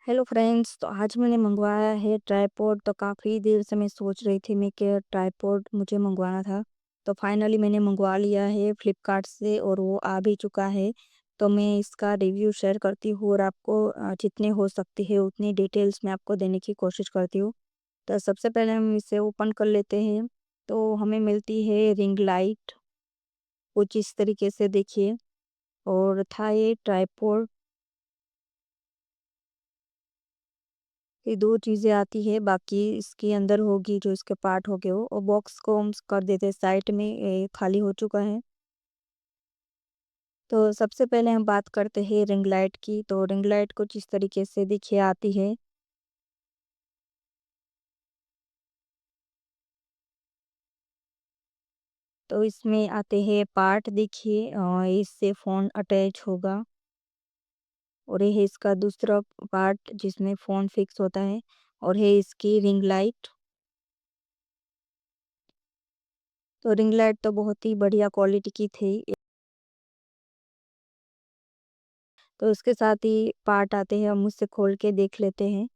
Hello friends, तो आज मैंने मंगवाया है ट्राइपॉड। तो काफ़ी देर से मैं सोच रही थी मैं कि ट्राइपॉड मुझे मंगवाना था। तो फाइनली मैंने मंगवा लिया है फ्लिपकार्ट से और वो आ भी चुका है। तो मैं इसका रिव्यू शेयर करती हूँ और आपको जितने हो सकती है उतनी डिटेल्स मैं आपको देने की कोशिश करती हूँ। तो सबसे पहले हम इसे ओपन कर लेते हैं। तो हमें मिलती है रिंग लाइट, कुछ इस तरीके से देखिए। और था ये ट्राइपॉड। ये 2 चीज़ें आती है, बाकी इसके अंदर होगी जो इसके पार्ट हो गए वो और बॉक्स को हम कर देते हैं साइड में, ये खाली हो चुका है। तो सबसे पहले हम बात करते हैं रिंग लाइट की। तो रिंग लाइट कुछ इस तरीके से देखिए आती है। तो इसमें आते हैं पार्ट देखिए, इससे फ़ोन अटैच होगा और ये है इसका दूसरा पार्ट जिसमें फ़ोन फिक्स होता है और है इसकी रिंग लाइट। तो रिंग लाइट तो बहुत ही बढ़िया क्वालिटी की थी। तो उसके साथ ही पार्ट आते हैं, हम उससे खोल के देख लेते हैं।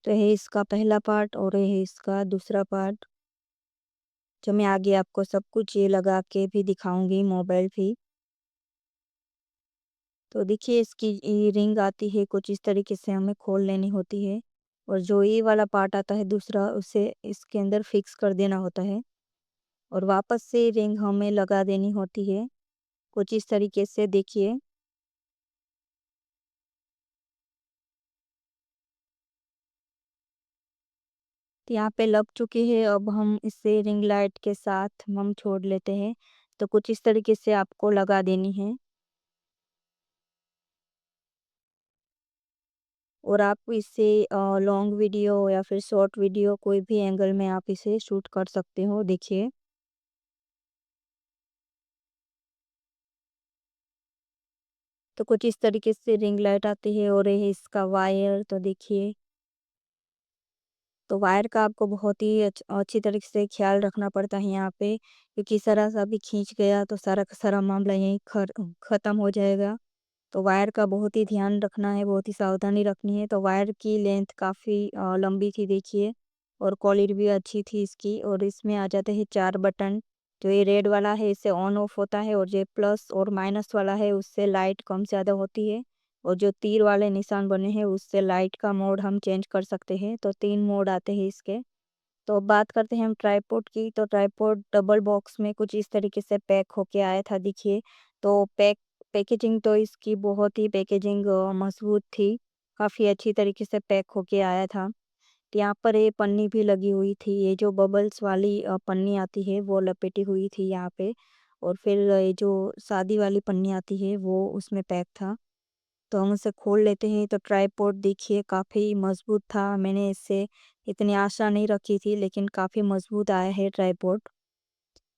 तो ये इसका पहला पार्ट और ये है इसका दूसरा पार्ट, जो मैं आगे आपको सब कुछ ये लगा के भी दिखाऊंगी मोबाइल भी। तो देखिए इसकी ये रिंग आती है कुछ इस तरीके से, हमें खोल लेनी होती है। और जो ये वाला पार्ट आता है दूसरा, उसे इसके अंदर फिक्स कर देना होता है और वापस से रिंग हमें लगा देनी होती है कुछ इस तरीके से देखिए। तो यहाँ पे लग चुकी है, अब हम इसे रिंग लाइट के साथ हम छोड़ लेते हैं। तो कुछ इस तरीके से आपको लगा देनी है और आप इसे लॉन्ग वीडियो या फिर शॉर्ट वीडियो कोई भी एंगल में आप इसे शूट कर सकते हो देखिए। तो कुछ इस तरीके से रिंग लाइट आती है और ये है इसका वायर। तो देखिए, तो वायर का आपको बहुत ही अच्छी तरीके से ख्याल रखना पड़ता है यहाँ पे, क्योंकि ज़रा सा भी खींच गया तो सारा का सारा मामला यहीं ख़त्म हो जाएगा। तो वायर का बहुत ही ध्यान रखना है, बहुत ही सावधानी रखनी है। तो वायर की लेंथ काफ़ी लंबी थी देखिए और क्वालिटी भी अच्छी थी इसकी। और इसमें आ जाते हैं 4 बटन। जो ये रेड वाला है इससे ऑन ऑफ होता है और जो प्लस और माइनस वाला है उससे लाइट कम ज़्यादा होती है। और जो तीर वाले निशान बने हैं उससे लाइट का मोड हम चेंज कर सकते हैं। तो 3 मोड आते हैं इसके। तो अब बात करते हैं हम ट्राइपॉड की। तो ट्राइपॉड डबल बॉक्स में कुछ इस तरीके से पैक होके आया था देखिए। तो पैकेजिंग तो इसकी बहुत ही पैकेजिंग मजबूत थी, काफ़ी अच्छी तरीके से पैक होके आया था। तो यहाँ पर ये पन्नी भी लगी हुई थी, ये जो बबल्स वाली पन्नी आती है वो लपेटी हुई थी यहाँ पे। और फिर ये जो सादी वाली पन्नी आती है वो उसमें पैक था। तो हम उसे खोल लेते हैं। तो ट्राइपॉड देखिए काफ़ी मजबूत था, मैंने इससे इतनी आशा नहीं रखी थी लेकिन काफ़ी मजबूत आया है ट्राइपॉड।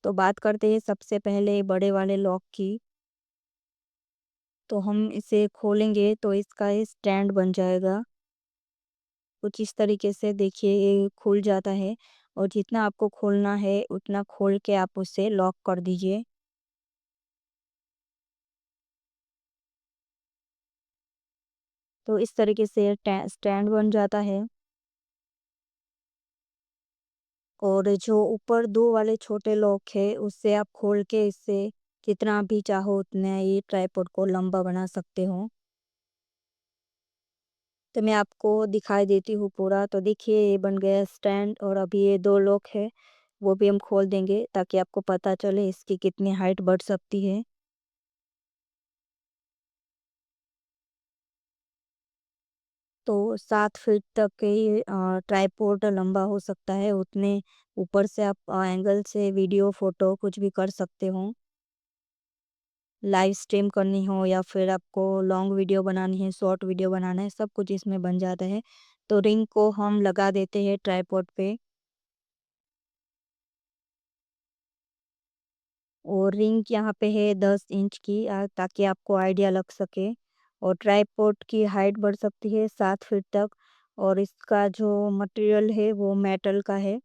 तो बात करते हैं सबसे पहले बड़े वाले लॉक की। तो हम इसे खोलेंगे तो इसका ये स्टैंड बन जाएगा कुछ इस तरीके से देखिए, ये खुल जाता है और जितना आपको खोलना है उतना खोल के आप उसे लॉक कर दीजिए। तो इस तरीके से स्टैंड बन जाता है। और जो ऊपर 2 वाले छोटे लॉक है उससे आप खोल के इससे जितना भी चाहो उतना ये ट्राइपॉड को लंबा बना सकते हो। तो मैं आपको दिखाई देती हूँ पूरा। तो देखिए ये बन गया स्टैंड और अभी ये 2 लॉक है वो भी हम खोल देंगे ताकि आपको पता चले इसकी कितनी हाइट बढ़ सकती है। तो 7 फीट तक ये ट्राइपॉड लंबा हो सकता है, उतने ऊपर से आप एंगल से वीडियो फोटो कुछ भी कर सकते हो। लाइव स्ट्रीम करनी हो या फिर आपको लॉन्ग वीडियो बनानी है, शॉर्ट वीडियो बनाना है, सब कुछ इसमें बन जाता है। तो रिंग को हम लगा देते हैं ट्राइपॉड पे और रिंग यहाँ पे है 10 इंच की, ताकि आपको आइडिया लग सके। और ट्राइपॉड की हाइट बढ़ सकती है 7 फीट तक और इसका जो मटेरियल है वो मेटल का है।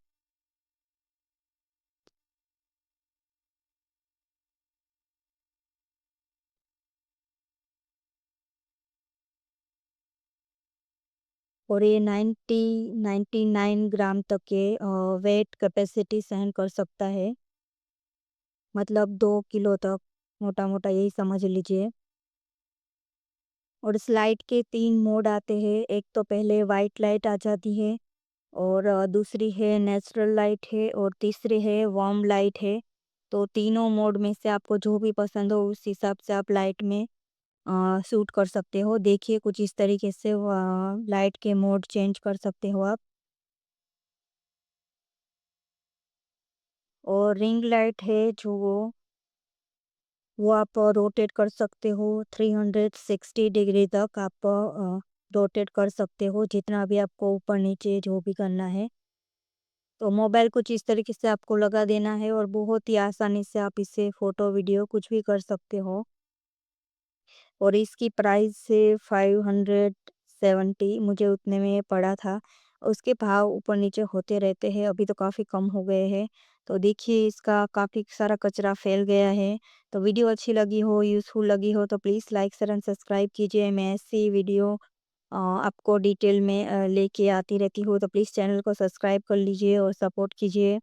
और ये 99 ग्राम तक के वेट कैपेसिटी सहन कर सकता है। मतलब 2 किलो तक, मोटा-मोटा यही समझ लीजिए। और इस लाइट के 3 मोड आते हैं। एक तो पहले व्हाइट लाइट आ जाती है, और दूसरी है नेचुरल लाइट है, और तीसरी है वार्म लाइट है। तो तीनों मोड में से आपको जो भी पसंद हो उस हिसाब से आप लाइट में शूट कर सकते हो। देखिए कुछ इस तरीके से लाइट के मोड चेंज कर सकते हो आप। और रिंग लाइट है जो वो आप रोटेट कर सकते हो। 360 डिग्री तक आप रोटेट कर सकते हो, जितना भी आपको ऊपर नीचे जो भी करना है। तो मोबाइल कुछ इस तरीके से आपको लगा देना है, और बहुत ही आसानी से आप इससे फ़ोटो, वीडियो कुछ भी कर सकते हो। और इसकी प्राइस है 570, मुझे उतने में पड़ा था। उसके भाव ऊपर नीचे होते रहते हैं, अभी तो काफ़ी कम हो गए हैं। तो देखिए इसका काफ़ी सारा कचरा फैल गया है। तो वीडियो अच्छी लगी हो, यूज़फुल लगी हो तो please like, share and subscribe कीजिए। मैं ऐसी वीडियो आपको डिटेल में लेके आती रहती हूँ, तो प्लीज़ चैनल को सब्सक्राइब कर लीजिए और सपोर्ट कीजिए।